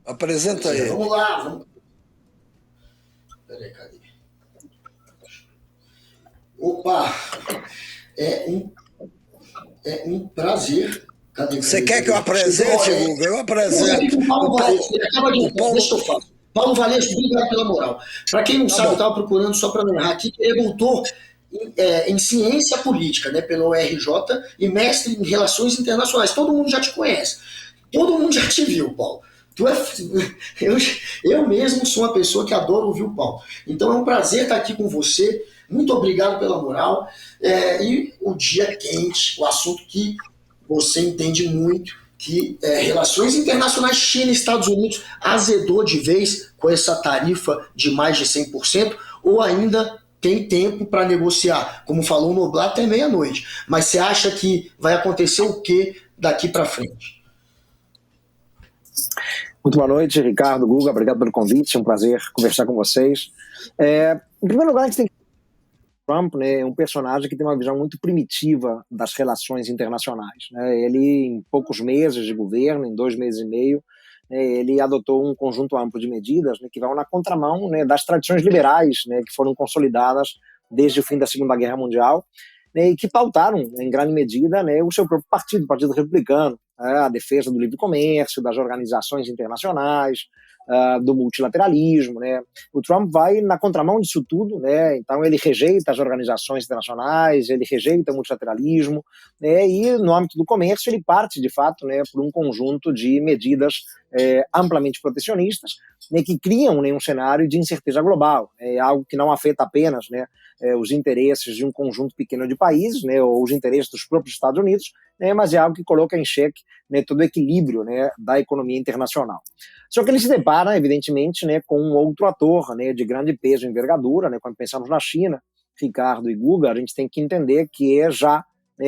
Apresenta ele. Vamos lá. Peraí, cadê? Opa! É um prazer. Cadê? Você quer que eu apresente, Guga? Eu apresento. O Paulo Valesco, ele acaba de. Deixa eu falar. Paulo Valesco, obrigado pela moral. Para quem não sabe, eu estava procurando, só para narrar aqui, ele é doutor em ciência política, né, pelo URJ, e mestre em relações internacionais. Todo mundo já te conhece. Todo mundo já te viu, Paulo. Eu mesmo sou uma pessoa que adoro ouvir o Paulo. Então é um prazer estar aqui com você. Muito obrigado pela moral. E o dia quente, o assunto que você entende muito, que relações internacionais China e Estados Unidos azedou de vez com essa tarifa de mais de 100%, ou ainda tem tempo para negociar, como falou o Noblar, até meia-noite. Mas você acha que vai acontecer o que daqui para frente? Muito boa noite, Ricardo, Guga, obrigado pelo convite, é um prazer conversar com vocês. Em primeiro lugar, a gente tem que Trump, né, é um personagem que tem uma visão muito primitiva das relações internacionais, né? Ele, em poucos meses de governo, em 2 meses e meio, né, ele adotou um conjunto amplo de medidas, né, que vão na contramão, né, das tradições liberais, né, que foram consolidadas desde o fim da Segunda Guerra Mundial, né, e que pautaram, em grande medida, né, o seu próprio partido, o Partido Republicano, a defesa do livre comércio, das organizações internacionais, do multilateralismo, né? O Trump vai na contramão disso tudo, né? Então ele rejeita as organizações internacionais, ele rejeita o multilateralismo, né? E no âmbito do comércio ele parte, de fato, né, por um conjunto de medidas amplamente protecionistas, né, que criam, né, um cenário de incerteza global, algo que não afeta apenas, né, os interesses de um conjunto pequeno de países, né, ou os interesses dos próprios Estados Unidos, né, mas é algo que coloca em xeque, né, todo o equilíbrio, né, da economia internacional. Só que ele se depara, evidentemente, né, com um outro ator, né, de grande peso e envergadura, né, quando pensamos na China, Ricardo e Guga, a gente tem que entender que é já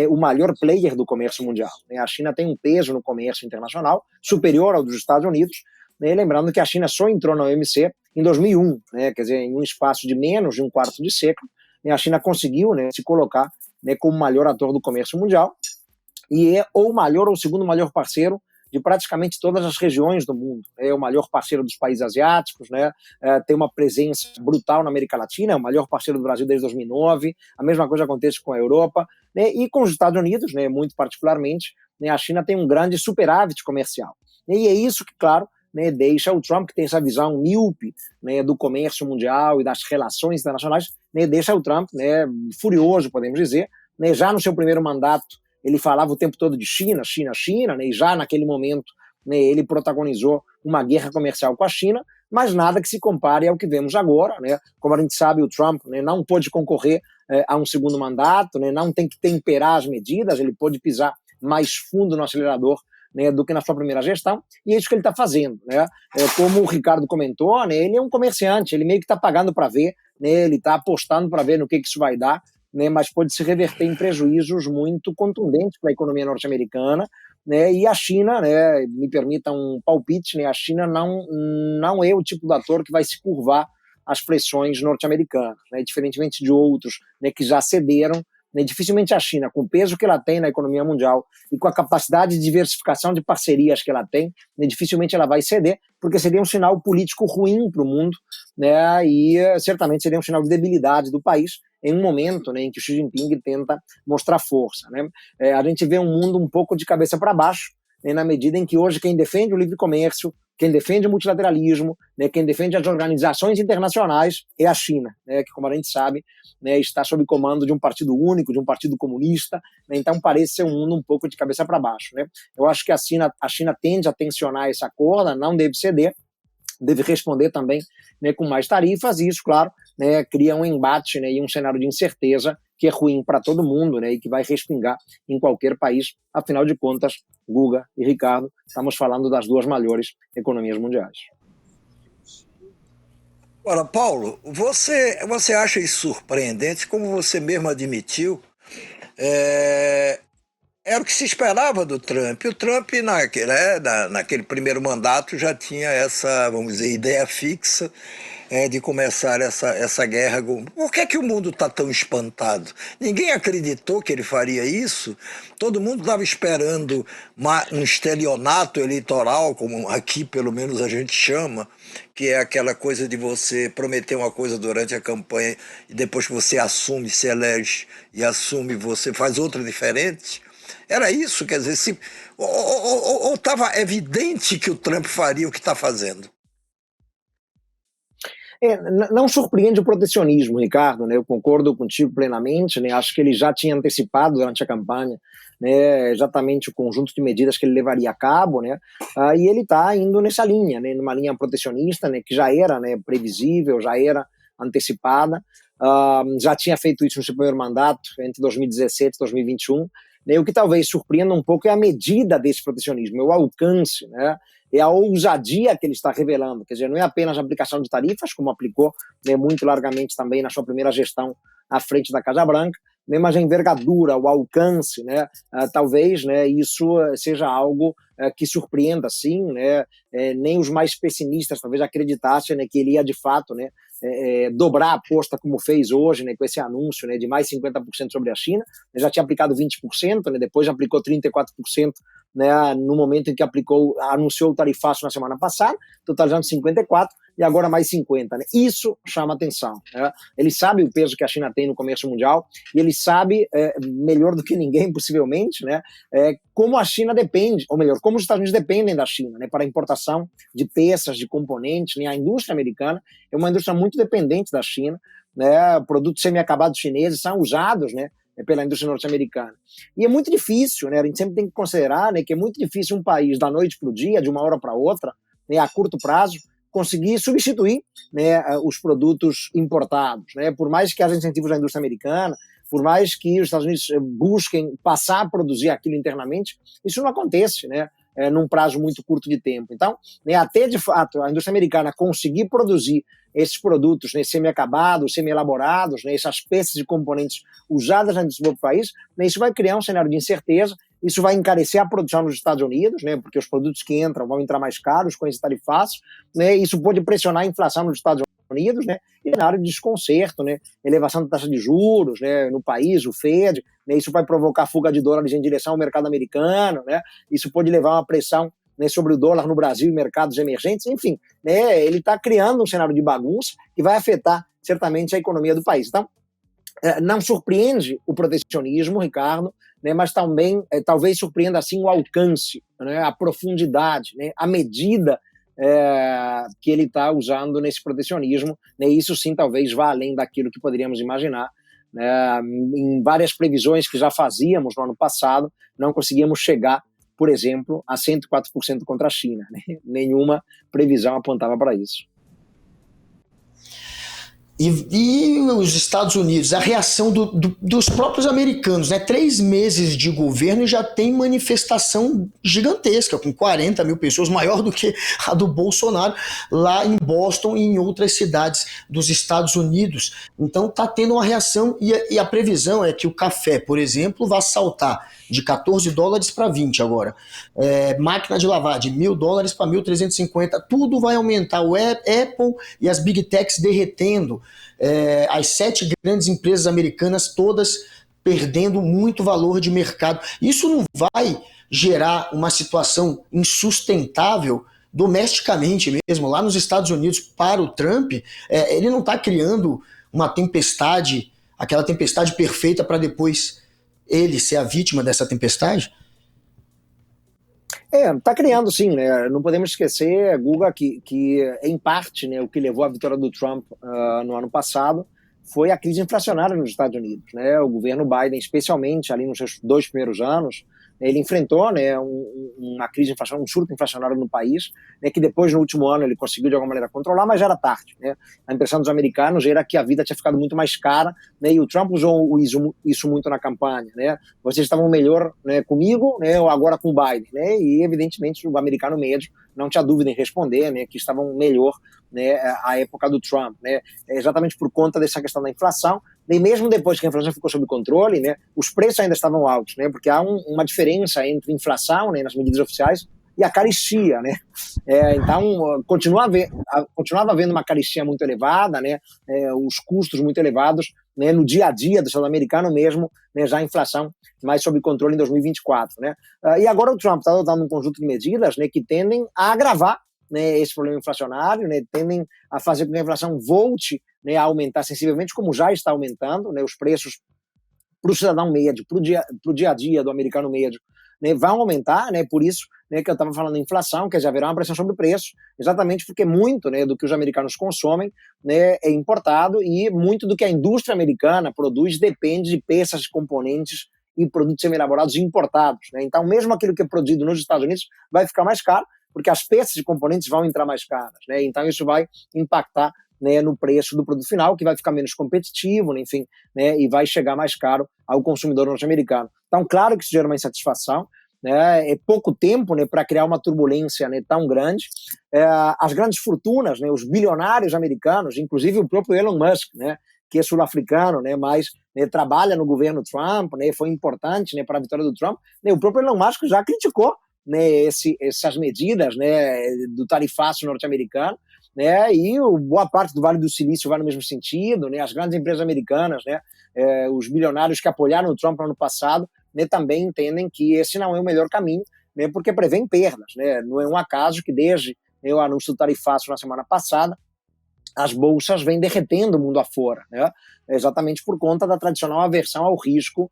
o maior player do comércio mundial. A China tem um peso no comércio internacional superior ao dos Estados Unidos, né, lembrando que a China só entrou na OMC em 2001, né, quer dizer, em um espaço de menos de um quarto de século, né, a China conseguiu, né, se colocar, né, como o maior ator do comércio mundial e é ou o maior ou o segundo maior parceiro de praticamente todas as regiões do mundo. É o maior parceiro dos países asiáticos, né? Tem uma presença brutal na América Latina, é o maior parceiro do Brasil desde 2009, a mesma coisa acontece com a Europa, né? E com os Estados Unidos, né, muito particularmente, né, a China tem um grande superávit comercial. E é isso que, claro, né, deixa o Trump, que tem essa visão míope, né, do comércio mundial e das relações internacionais, né, deixa o Trump, né, furioso, podemos dizer, né, já no seu primeiro mandato, ele falava o tempo todo de China, China, China, né, e já naquele momento, né, ele protagonizou uma guerra comercial com a China, mas nada que se compare ao que vemos agora, né? Como a gente sabe, o Trump, né, não pôde concorrer a um segundo mandato, né, não tem que temperar as medidas, ele pôde pisar mais fundo no acelerador, né, do que na sua primeira gestão, e é isso que ele está fazendo, né? Como o Ricardo comentou, né, ele é um comerciante, ele meio que está pagando para ver, né, ele está apostando para ver no que isso vai dar, né, mas pode se reverter em prejuízos muito contundentes para a economia norte-americana, né, e a China, né, me permita um palpite, né, a China não é o tipo de ator que vai se curvar às pressões norte-americanas, né, diferentemente de outros, né, que já cederam, né, dificilmente a China, com o peso que ela tem na economia mundial e com a capacidade de diversificação de parcerias que ela tem, né, dificilmente ela vai ceder, porque seria um sinal político ruim para o mundo, né, e certamente seria um sinal de debilidade do país, em um momento, né, em que o Xi Jinping tenta mostrar força, né? A gente vê um mundo um pouco de cabeça para baixo, né, na medida em que hoje quem defende o livre comércio, quem defende o multilateralismo, né, quem defende as organizações internacionais é a China, né, que, como a gente sabe, né, está sob comando de um partido único, de um partido comunista, né, então parece ser um mundo um pouco de cabeça para baixo, né? Eu acho que a China tende a tensionar essa corda, não deve ceder, deve responder também, né, com mais tarifas, e isso, claro, né, cria um embate, né, e um cenário de incerteza que é ruim para todo mundo, né, e que vai respingar em qualquer país. Afinal de contas, Guga e Ricardo, estamos falando das duas maiores economias mundiais. Ora, Paulo, você acha isso surpreendente, como você mesmo admitiu, Era o que se esperava do Trump. O Trump, naquele primeiro mandato, já tinha essa, vamos dizer, ideia fixa de começar essa guerra. Por que é que o mundo está tão espantado? Ninguém acreditou que ele faria isso. Todo mundo estava esperando um estelionato eleitoral, como aqui pelo menos a gente chama, que é aquela coisa de você prometer uma coisa durante a campanha e depois que você assume, se elege e assume, você faz outra diferente. Era isso, quer dizer, ou estava evidente que o Trump faria o que está fazendo? Não surpreende o protecionismo, Ricardo, né? Eu concordo contigo plenamente, né? Acho que ele já tinha antecipado durante a campanha, né, exatamente o conjunto de medidas que ele levaria a cabo, né? E ele está indo nessa linha, né, numa linha protecionista, né, que já era, né, previsível, já era antecipada, já tinha feito isso no seu primeiro mandato, entre 2017 e 2021, né? O que talvez surpreenda um pouco é a medida desse protecionismo, é o alcance, né? É a ousadia que ele está revelando, quer dizer, não é apenas a aplicação de tarifas, como aplicou, né, muito largamente também na sua primeira gestão à frente da Casa Branca, né, mas a envergadura, o alcance, né, talvez, né, isso seja algo que surpreenda, sim, né, nem os mais pessimistas talvez acreditassem, né, que ele ia de fato, né, dobrar a aposta como fez hoje, né, com esse anúncio, né, de mais 50% sobre a China. Ele já tinha aplicado 20%, né, depois já aplicou 34%, né, no momento em que anunciou o tarifaço na semana passada, totalizando 54%, e agora mais 50%. Né? Isso chama atenção. Né? Ele sabe o peso que a China tem no comércio mundial, e ele sabe, melhor do que ninguém, possivelmente, né, como a China depende, ou melhor, como os Estados Unidos dependem da China, né, para a importação de peças, de componentes. Né? A indústria americana é uma indústria muito dependente da China, né? Produtos semi-acabados chineses são usados, né, pela indústria norte-americana. E é muito difícil, né, a gente sempre tem que considerar, né, que é muito difícil um país, da noite para o dia, de uma hora para outra, né, a curto prazo, conseguir substituir, né, os produtos importados. Né? Por mais que haja incentivos da indústria americana, por mais que os Estados Unidos busquem passar a produzir aquilo internamente, isso não acontece, né, num prazo muito curto de tempo. Então, né, até de fato a indústria americana conseguir produzir esses produtos, né, semi-acabados, semi-elaborados, né, essas peças e componentes usadas na indústria do país, né, isso vai criar um cenário de incerteza, isso vai encarecer a produção nos Estados Unidos, né, porque os produtos que entram vão entrar mais caros com esse tarifaço, né, isso pode pressionar a inflação nos Estados Unidos, né, e na área de desconcerto, né, elevação da taxa de juros, né, no país, o Fed, né, isso vai provocar fuga de dólares em direção ao mercado americano, né, isso pode levar a uma pressão, né, sobre o dólar no Brasil e mercados emergentes, enfim, né, ele está criando um cenário de bagunça que vai afetar certamente a economia do país. Então, não surpreende o protecionismo, Ricardo, né, mas também talvez surpreenda assim o alcance, né, a profundidade, né, a medida que ele está usando nesse protecionismo, né, isso sim talvez vá além daquilo que poderíamos imaginar. Né, em várias previsões que já fazíamos no ano passado, não conseguíamos chegar, por exemplo, a 104% contra a China. Né? Nenhuma previsão apontava para isso. E os Estados Unidos, a reação dos próprios americanos, né? 3 meses de governo e já tem manifestação gigantesca, com 40 mil pessoas, maior do que a do Bolsonaro, lá em Boston e em outras cidades dos Estados Unidos. Então está tendo uma reação e a previsão é que o café, por exemplo, vai saltar de 14 dólares para 20 agora. Máquina de lavar de $1.000 para 1.350, tudo vai aumentar. O Apple e as Big Techs derretendo, as 7 grandes empresas americanas todas perdendo muito valor de mercado. Isso não vai gerar uma situação insustentável domesticamente mesmo, lá nos Estados Unidos, para o Trump? Ele não está criando uma tempestade, aquela tempestade perfeita para depois ele ser a vítima dessa tempestade? Está criando sim, né? Não podemos esquecer, Guga, que em parte, né, o que levou à vitória do Trump no ano passado foi a crise inflacionária nos Estados Unidos. Né? O governo Biden, especialmente ali nos seus 2 primeiros anos, ele enfrentou, né, uma crise inflacionária, um surto inflacionário no país, né, que depois, no último ano, ele conseguiu de alguma maneira controlar, mas já era tarde. Né? A impressão dos americanos era que a vida tinha ficado muito mais cara, né, e o Trump usou isso muito na campanha. Né? Vocês estavam melhor, né, comigo, né, ou agora com o Biden? Né? E, evidentemente, o americano médio não tinha dúvida em responder, né, que estavam melhor, né, à época do Trump. Né? Exatamente por conta dessa questão da inflação, E mesmo depois que a inflação ficou sob controle, né, os preços ainda estavam altos, né, porque há uma diferença entre inflação, né, nas medidas oficiais e a carestia, né? Então, continuava havendo uma carestia muito elevada, né? Os custos muito elevados, né? No dia a dia do Estado americano mesmo, né? Já a inflação mais sob controle em 2024, né? E agora o Trump está adotando um conjunto de medidas, né, que tendem a agravar, né, esse problema inflacionário, né, tendem a fazer com que a inflação volte, né, a aumentar sensivelmente, como já está aumentando, né, os preços para o cidadão médio, para o dia a dia do americano médio, né, vão aumentar, né, por isso, né, que eu estava falando de inflação, quer dizer, haverá uma pressão sobre o preço, exatamente porque muito, né, do que os americanos consomem, né, é importado e muito do que a indústria americana produz depende de peças, componentes e produtos semi-elaborados importados, né? Então, mesmo aquilo que é produzido nos Estados Unidos vai ficar mais caro, porque as peças e componentes vão entrar mais caras, né? Então, isso vai impactar, né, no preço do produto final, que vai ficar menos competitivo, enfim, né, e vai chegar mais caro ao consumidor norte-americano. Então, claro que isso gera uma insatisfação, né, é pouco tempo, né, para criar uma turbulência, né, tão grande. As grandes fortunas, né, os bilionários americanos, inclusive o próprio Elon Musk, né, que é sul-africano, né, mas, né, trabalha no governo Trump, né, foi importante, né, para a vitória do Trump, né, o próprio Elon Musk já criticou, né, essas medidas, né, do tarifaço norte-americano, né, e boa parte do Vale do Silício vai no mesmo sentido, né, as grandes empresas americanas, né, os bilionários que apoiaram o Trump no ano passado, né, também entendem que esse não é o melhor caminho, né, porque prevêem perdas, né, não é um acaso que desde, né, o anúncio do tarifaço na semana passada, as bolsas vêm derretendo o mundo afora, né, exatamente por conta da tradicional aversão ao risco,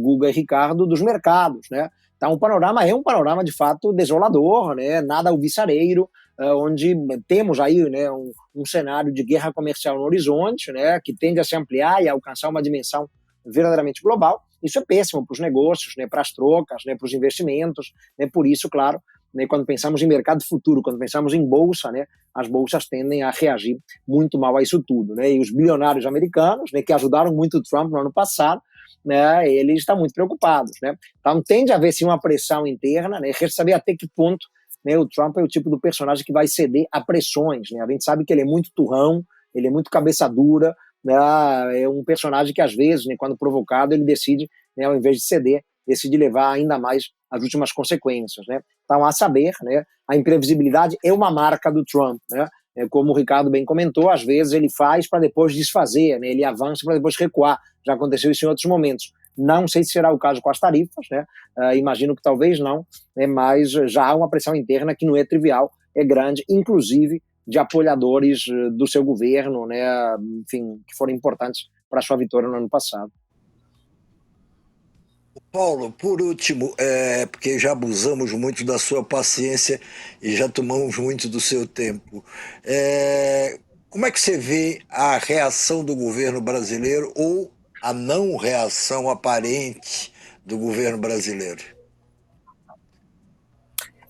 Guga e Ricardo, dos mercados, né. Então o panorama é um panorama de fato desolador, né, nada alvissareiro, onde temos aí, né, um cenário de guerra comercial no horizonte, né, que tende a se ampliar e a alcançar uma dimensão verdadeiramente global. Isso é péssimo para os negócios, né, para as trocas, né, para os investimentos, né, por isso, claro, né, quando pensamos em mercado futuro, quando pensamos em bolsa, né, as bolsas tendem a reagir muito mal a isso tudo, né, e os bilionários americanos, né, que ajudaram muito o Trump no ano passado, né, eles estão muito preocupados, né, então tende a haver sim uma pressão interna, né, resta saber até que ponto, né, o Trump é o tipo do personagem que vai ceder a pressões, né, a gente sabe que ele é muito turrão, ele é muito cabeça dura, né, é um personagem que às vezes, né, quando provocado, ele decide, né, ao invés de ceder, decide levar ainda mais as últimas consequências, né. Então, a saber, né, a imprevisibilidade é uma marca do Trump, né, como o Ricardo bem comentou, às vezes ele faz para depois desfazer, né, ele avança para depois recuar, já aconteceu isso em outros momentos. Não sei se será o caso com as tarifas, né, imagino que talvez não, né, mas já há uma pressão interna que não é trivial, é grande, inclusive de apoiadores do seu governo, né, enfim, que foram importantes para a sua vitória no ano passado. Paulo, por último, porque já abusamos muito da sua paciência e já tomamos muito do seu tempo, como é que você vê a reação do governo brasileiro ou a não reação aparente do governo brasileiro?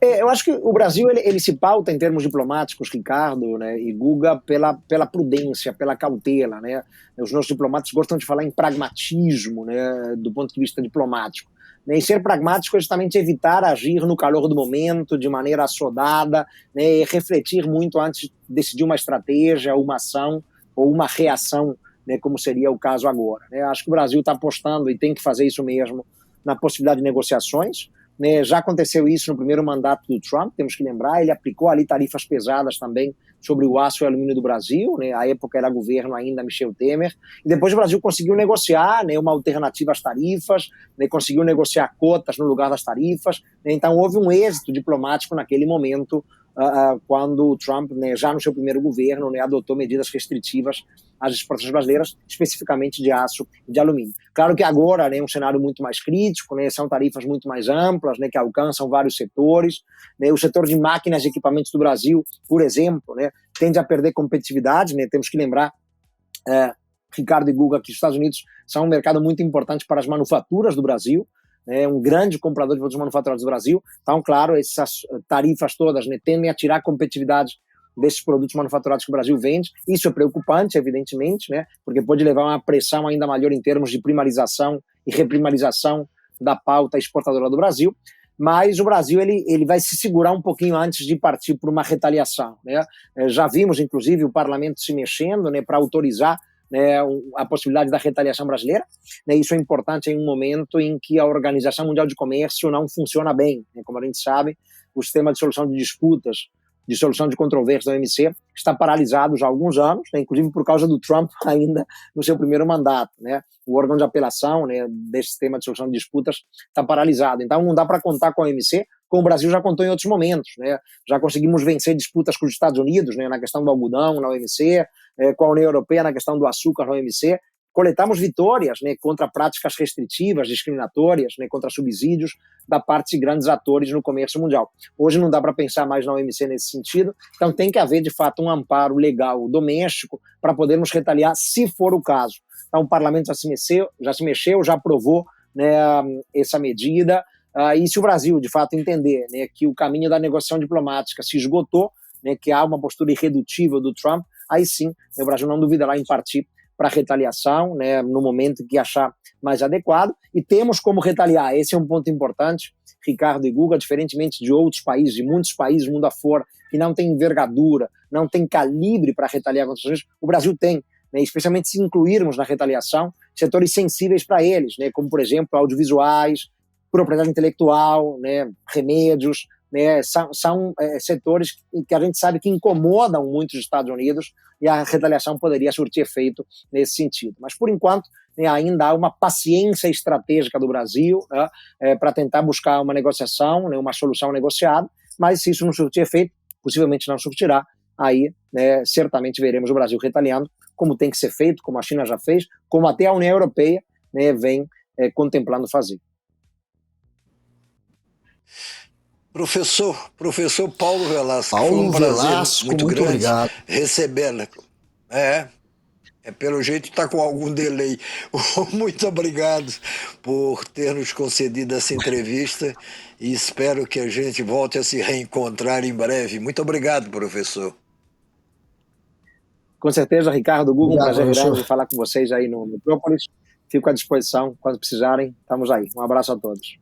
Eu acho que o Brasil ele se pauta em termos diplomáticos, Ricardo, né, e Guga, pela prudência, pela cautela, né? Os nossos diplomatas gostam de falar em pragmatismo, né, do ponto de vista diplomático. Né, e ser pragmático é justamente evitar agir no calor do momento, de maneira assodada, né, e refletir muito antes de decidir uma estratégia, uma ação ou uma reação, né, como seria o caso agora. Né? Acho que o Brasil está apostando, e tem que fazer isso mesmo, na possibilidade de negociações. Né, já aconteceu isso no primeiro mandato do Trump, temos que lembrar, ele aplicou ali tarifas pesadas também sobre o aço e o alumínio do Brasil, né, a época era governo ainda Michel Temer, e depois o Brasil conseguiu negociar, né, uma alternativa às tarifas, né, conseguiu negociar cotas no lugar das tarifas, né, então houve um êxito diplomático naquele momento, quando o Trump, né, já no seu primeiro governo, né, adotou medidas restritivas às exportações brasileiras, especificamente de aço e de alumínio. Claro que agora, né, é um cenário muito mais crítico, né, são tarifas muito mais amplas, né, que alcançam vários setores, né, o setor de máquinas e equipamentos do Brasil, por exemplo, né, tende a perder competitividade, né, temos que lembrar, Ricardo e Guga, que os Estados Unidos são um mercado muito importante para as manufaturas do Brasil, um grande comprador de produtos manufaturados do Brasil, então, claro, essas tarifas todas, né, tendem a tirar a competitividade desses produtos manufaturados que o Brasil vende. Isso é preocupante, evidentemente, né, porque pode levar a uma pressão ainda maior em termos de primarização e reprimarização da pauta exportadora do Brasil, mas o Brasil ele vai se segurar um pouquinho antes de partir por uma retaliação. Né? Já vimos, inclusive, o parlamento se mexendo, né, para autorizar né, a possibilidade da retaliação brasileira, né, isso é importante em um momento em que a Organização Mundial de Comércio não funciona bem, né, como a gente sabe, o sistema de solução de disputas, de solução de controvérsias da OMC está paralisado já há alguns anos, né, inclusive por causa do Trump ainda no seu primeiro mandato, né, o órgão de apelação, né, desse sistema de solução de disputas está paralisado, então não dá para contar com a OMC, como o Brasil já contou em outros momentos, né, já conseguimos vencer disputas com os Estados Unidos, né, na questão do algodão na OMC, com a União Europeia na questão do açúcar na OMC, coletamos vitórias, né, contra práticas restritivas, discriminatórias, né, contra subsídios da parte de grandes atores no comércio mundial. Hoje não dá para pensar mais na OMC nesse sentido, então tem que haver de fato um amparo legal doméstico para podermos retaliar se for o caso. Então o parlamento já se mexeu, já aprovou, né, essa medida, e se o Brasil de fato entender, né, que o caminho da negociação diplomática se esgotou, né, que há uma postura irredutível do Trump, aí sim o Brasil não duvidará em partir para retaliação, né, no momento que achar mais adequado, e temos como retaliar. Esse é um ponto importante, Ricardo e Guga, diferentemente de outros países, de muitos países mundo afora, que não tem envergadura, não tem calibre para retaliar contra os Estados Unidos, o Brasil tem, né, especialmente se incluirmos na retaliação setores sensíveis para eles, né, como, por exemplo, audiovisuais, propriedade intelectual, né, remédios, né, são setores que a gente sabe que incomodam muito os Estados Unidos e a retaliação poderia surtir efeito nesse sentido. Mas, por enquanto, né, ainda há uma paciência estratégica do Brasil, né, para tentar buscar uma negociação, né, uma solução negociada, mas se isso não surtir efeito, possivelmente não surtirá, aí, né, certamente veremos o Brasil retaliando, como tem que ser feito, como a China já fez, como até a União Europeia, né, vem contemplando fazer. Professor Paulo Velasco, Paulo foi um prazer Velasco, muito muito grande obrigado. recebê-lo. Pelo jeito está com algum delay. Muito obrigado por ter nos concedido essa entrevista e espero que a gente volte a se reencontrar em breve. Muito obrigado, professor. Com certeza, Ricardo, Google, um prazer professor. grande falar com vocês aí no Metrópolis. Fico à disposição, quando precisarem, estamos aí. Um abraço a todos.